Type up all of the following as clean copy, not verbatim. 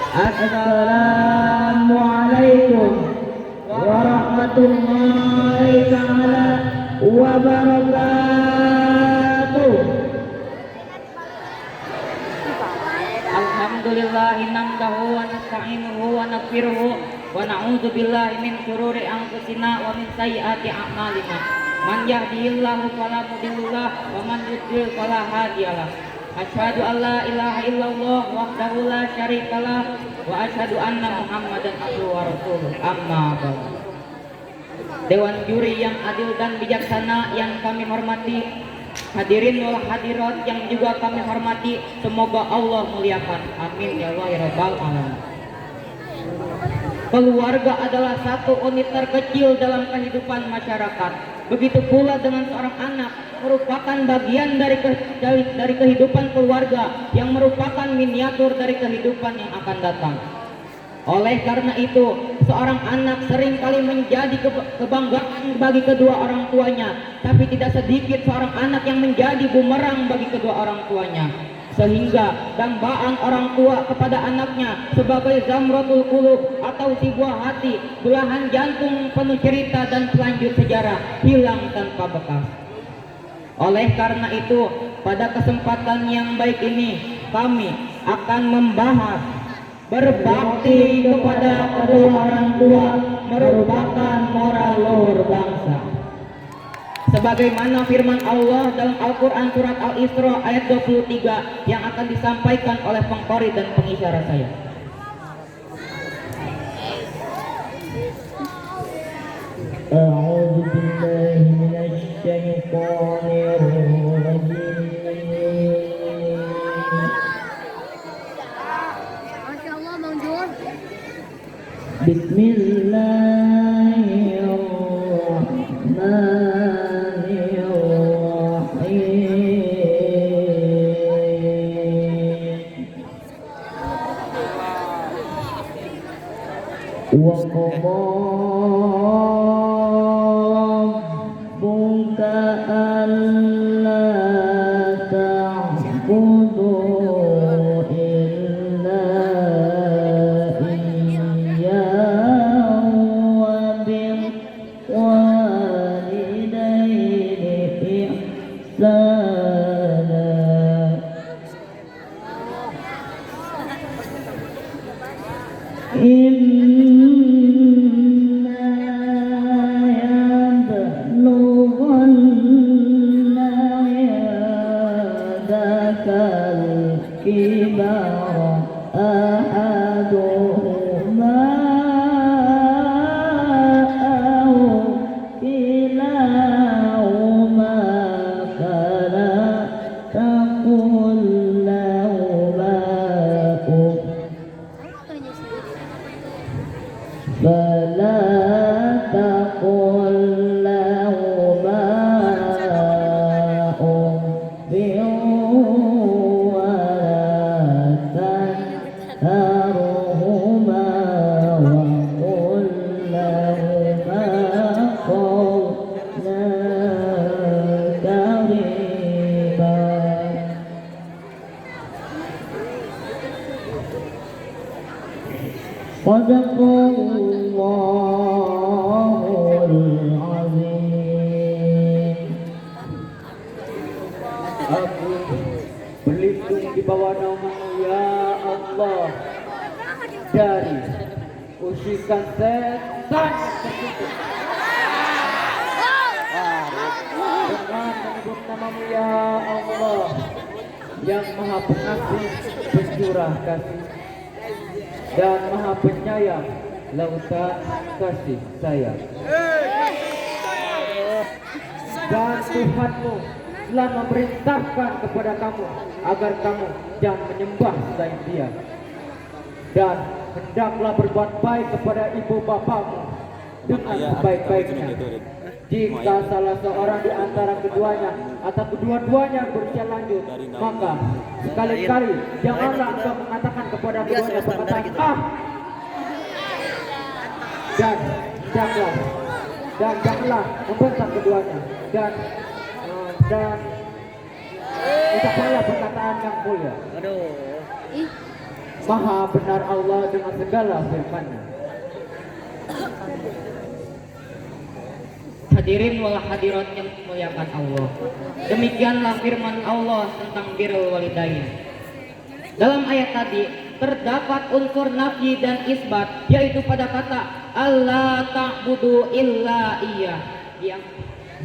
Assalamualaikum warahmatullahi taala wabarakatuh. Alhamdulillahi namdahu wa nasta'inuhu wa naghfiruhu wa na'udzu billahi min syururi anfusina wa min sayyiati a'malina. Man yahdihillahu fala mudhillalah wa man yudhlil fala hadiyalah. Asyhadu an la ilaha illallah wahdahu la syarikalah wa asyhadu anna Muhammadan abduhu wa rasuluh. Amma ba'du. Dewan juri yang adil dan bijaksana yang kami hormati, hadirin wal hadirat yang juga kami hormati, semoga Allah muliakan. Amin ya Allah ya rabbal alamin. Keluarga adalah satu unit terkecil dalam kehidupan masyarakat. Begitu pula dengan seorang anak, merupakan bagian dari kehidupan keluarga yang merupakan miniatur dari kehidupan yang akan datang. Oleh karena itu, seorang anak seringkali menjadi kebanggaan bagi kedua orang tuanya, tapi tidak sedikit seorang anak yang menjadi bumerang bagi kedua orang tuanya. Sehingga dambaan orang tua kepada anaknya sebagai zamratul qulub atau si buah hati, belahan jantung penuh cerita dan selanjut sejarah, hilang tanpa bekas. Oleh karena itu, pada kesempatan yang baik ini kami akan membahas berbakti kepada kedua orang tua merupakan moral luhur bangsa. Sebagaimana firman Allah dalam Al-Quran surat Al-Isra ayat 23 yang akan disampaikan oleh pengqori dan pengisyara saya. A'udzu billahi minasy syaithanir rajim. Masyaallah Bang Jun. Bismillahirrahmanirrahim. Wa qadha rabbuka alla ta'budu illa iyyahu wa bil walidayni ihsana. Sadaqallahul azim. Aku berlindung di bawah nama-Mu ya Allah dari usikan setan tersebut. Dengan menyebut nama-Mu ya Allah yang Maha Pengasih, Pencurah kasih dan Maha Penyayang, lautan kasih sayang. Dan Tuhanmu telah memerintahkan kepada kamu agar kamu jangan menyembah selain Dia, dan hendaklah berbuat baik kepada ibu bapamu dengan sebaik-baiknya. Jika salah seorang di antara keduanya atau kedua-duanya berusia lanjut, maka sekali-kali janganlah engkau mengatakan kepada keduanya perkataan dan janganlah membentak keduanya, dan ucapkanlah perkataan yang mulia. Maha benar Allah dengan segala firman-Nya. Hadirin wal hadirat yang dimuliakan Allah. Demikianlah firman Allah tentang birrul walidain. Dalam ayat tadi terdapat unsur nafi dan isbat, yaitu pada kata Allah ta'budu illa iya.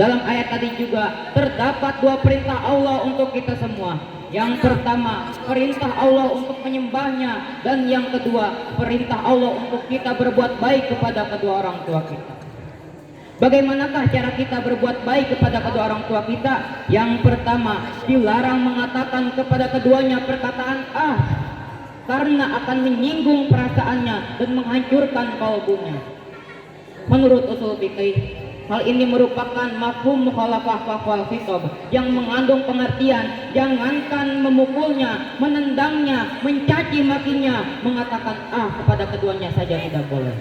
Dalam ayat tadi juga terdapat dua perintah Allah untuk kita semua. Yang pertama, perintah Allah untuk menyembahnya, dan yang kedua, perintah Allah untuk kita berbuat baik kepada kedua orang tua kita. Bagaimanakah cara kita berbuat baik kepada kedua orang tua kita? Yang pertama, dilarang mengatakan kepada keduanya perkataan karena akan menyinggung perasaannya dan menghancurkan kalbunya. Menurut usul fikih, hal ini merupakan mafhum mukhalafah wal khitab yang mengandung pengertian jangankan memukulnya, menendangnya, mencaci makinya, mengatakan kepada keduanya saja tidak boleh.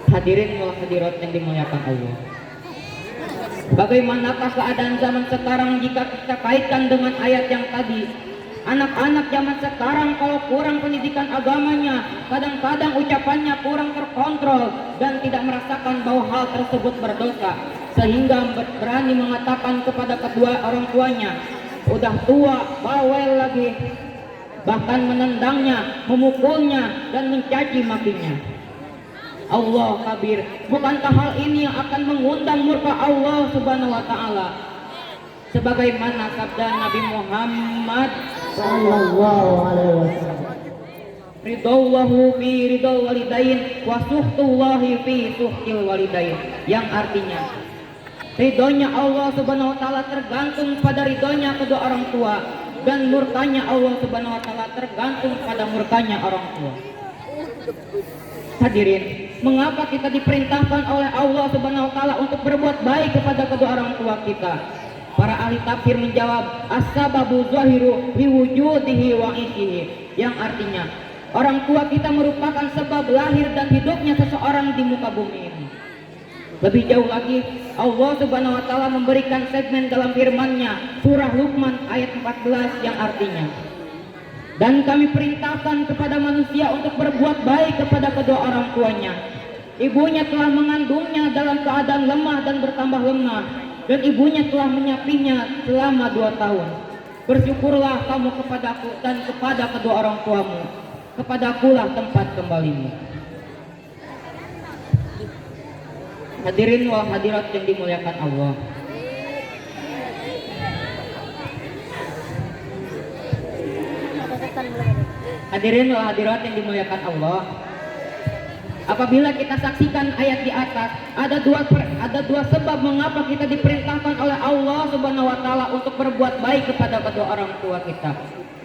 Hadirin wal hadirat yang dimuliakan Allah. Bagaimanakah keadaan zaman sekarang jika kita kaitkan dengan ayat yang tadi? Anak-anak zaman sekarang kalau kurang pendidikan agamanya, kadang-kadang ucapannya kurang terkontrol dan tidak merasakan bahwa hal tersebut berdosa, sehingga berani mengatakan kepada kedua orang tuanya, udah tua, bawel lagi, bahkan menendangnya, memukulnya, dan mencaci makinya. Allah kabir, bukankah hal ini yang akan mengundang murka Allah subhanahu wa ta'ala? Sebagaimana sabda Nabi Muhammad sallallahu alaihi wasallam, ridallahu fi ridal walidain wa suhtullahi fi suhtil walidain, yang artinya ridhonya Allah subhanahu wa ta'ala tergantung pada ridhonya kedua orang tua, dan murkanya Allah subhanahu wa ta'ala tergantung pada murkanya orang tua. Hadirin, mengapa kita diperintahkan oleh Allah subhanahu wa ta'ala untuk berbuat baik kepada kedua orang tua kita? Para ahli tafsir menjawab, as-sababu zahiru liwujudihi wa isihi, yang artinya orang tua kita merupakan sebab lahir dan hidupnya seseorang di muka bumi ini. Lebih jauh lagi, Allah subhanahu wa ta'ala memberikan segmen dalam firman-Nya surah Luqman ayat 14 yang artinya, dan kami perintahkan kepada manusia untuk berbuat baik kepada kedua orang tuanya. Ibunya telah mengandungnya dalam keadaan lemah dan bertambah lemah, dan ibunya telah menyapinya selama 2 tahun. Bersyukurlah kamu kepadaku dan kepada kedua orang tuamu. Kepadakulah tempat kembalimu. Hadirin wal hadirat yang dimuliakan Allah. Hadirin wal hadirat yang dimuliakan Allah. Apabila kita saksikan ayat di atas, ada dua sebab mengapa kita diperintahkan oleh Allah Subhanahu wa taala untuk berbuat baik kepada kedua orang tua kita.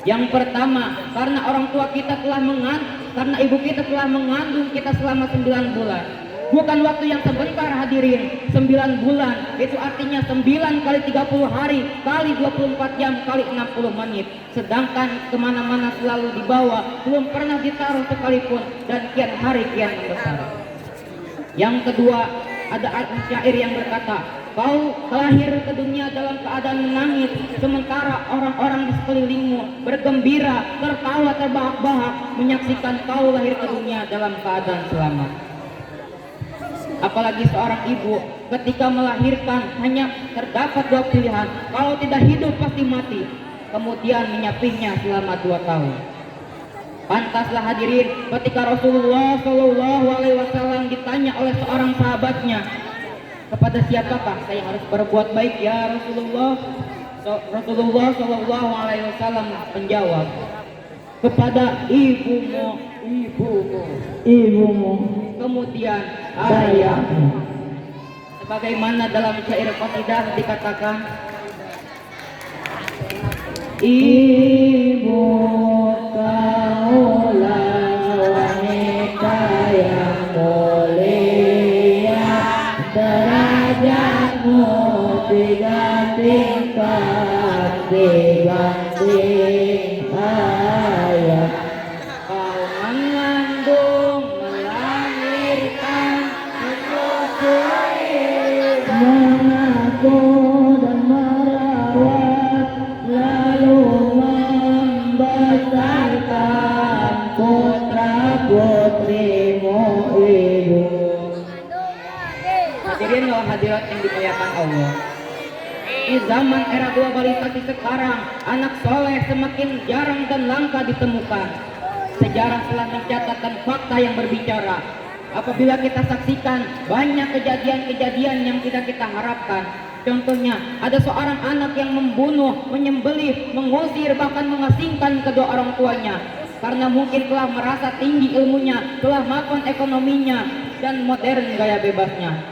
Yang pertama, karena orang tua kita karena ibu kita telah mengandung kita selama 9 bulan. Bukan waktu yang sebentar hadirin, 9 bulan, itu artinya 9 kali 30 hari, kali 24 jam, kali 60 menit. Sedangkan kemana-mana selalu dibawa, belum pernah ditaruh sekalipun, dan kian hari kian membesar. Yang kedua, ada syair yang berkata, kau lahir ke dunia dalam keadaan menangis, sementara orang-orang di sekelilingmu bergembira, tertawa terbahak-bahak, menyaksikan kau lahir ke dunia dalam keadaan selamat. Apalagi seorang ibu ketika melahirkan hanya terdapat 2 pilihan, kalau tidak hidup pasti mati, kemudian menyapinya selama 2 tahun. Pantaslah hadirin ketika Rasulullah Shallallahu Alaihi Wasallam ditanya oleh seorang sahabatnya, kepada siapakah saya harus berbuat baik ya Rasulullah? Rasulullah Shallallahu Alaihi Wasallam menjawab, kepada ibumu, kemudian ayahmu. Sebagaimana dalam syair qasidah dikatakan, ibu kaulah wanita yang mulia, derajatmu tidak tingkat dibanding ayah. kau mengandung, melahirkan, mengaku dan merawat, lalu membesarkan putrimu ibu. Hadirin wal hadirat yang dimuliakan Allah. Di zaman era globalisasi sekarang, anak soleh semakin jarang dan langka ditemukan. Sejarah telah mencatatkan fakta yang berbicara. Apabila kita saksikan banyak kejadian-kejadian yang tidak kita harapkan. Contohnya, ada seorang anak yang membunuh, menyembelih, mengusir, bahkan mengasingkan kedua orang tuanya. Karena mungkin telah merasa tinggi ilmunya, telah mapan ekonominya, dan modern gaya bebasnya.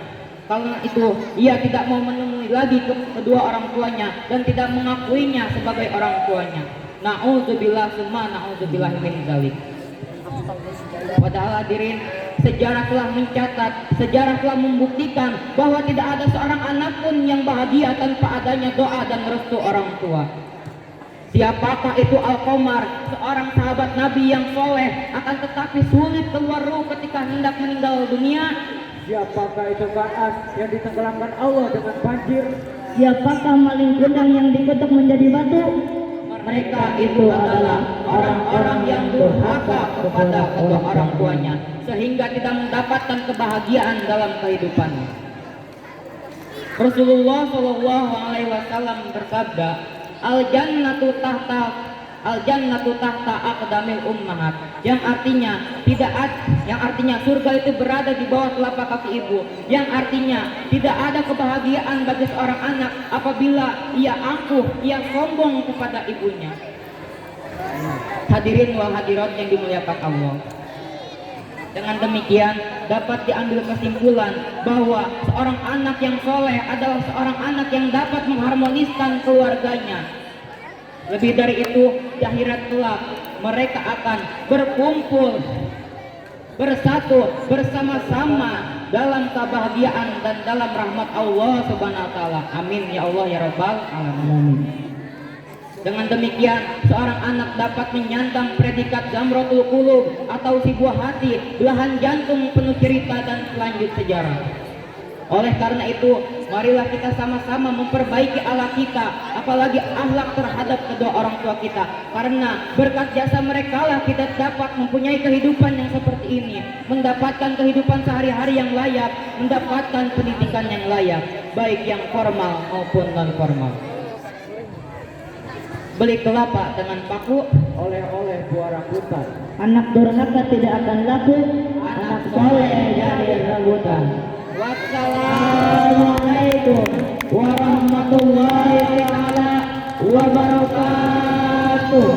Karena itu, ia tidak mau menemui lagi kedua orang tuanya dan tidak mengakuinya sebagai orang tuanya. Na'udzubillah summa na'udzubillah min dzalik. Padahal hadirin, sejarah telah mencatat, sejarah telah membuktikan bahwa tidak ada seorang anak pun yang bahagia tanpa adanya doa dan restu orang tua. Siapakah itu Al-Qamar, seorang sahabat Nabi yang soleh, akan tetapi sulit keluar ruh ketika hendak meninggal dunia? Siapakah itu Kaas yang ditenggelamkan Allah dengan banjir? Siapakah maling kundang yang dikutuk menjadi batu? Mereka itu adalah orang-orang yang durhaka kepada kedua orang tuanya, sehingga tidak mendapatkan kebahagiaan dalam kehidupannya. Rasulullah Shallallahu Alaihi Wasallam bersabda, al jannatu tahta aqdamil ummahat, yang artinya surga itu berada di bawah telapak kaki ibu, yang artinya tidak ada kebahagiaan bagi seorang anak apabila ia angkuh, ia sombong kepada ibunya. Hadirin wal hadirat yang dimuliakan Allah. Dengan demikian dapat diambil kesimpulan bahwa seorang anak yang soleh adalah seorang anak yang dapat mengharmoniskan keluarganya. Lebih dari itu, di akhirat kelak mereka akan berkumpul, bersatu, bersama-sama dalam kebahagiaan dan dalam rahmat Allah Subhanahu wa taala. Amin ya Allah ya Rabbal alamin. Dengan demikian, seorang anak dapat menyandang predikat Zamratul Qulub atau si buah hati, belahan jantung penuh cerita dan selanjut sejarah. Oleh karena itu, marilah kita sama-sama memperbaiki akhlak kita, apalagi akhlak terhadap kedua orang tua kita. Karena berkat jasa mereka lah kita dapat mempunyai kehidupan yang seperti ini, mendapatkan kehidupan sehari-hari yang layak, mendapatkan pendidikan yang layak, baik yang formal maupun non formal. Beli kelapa dengan paku, oleh-oleh buah rambutan. Anak durhaka tidak akan laku, anak soleh jadi rambutan. Wassalamualaikum warahmatullahi wabarakatuh.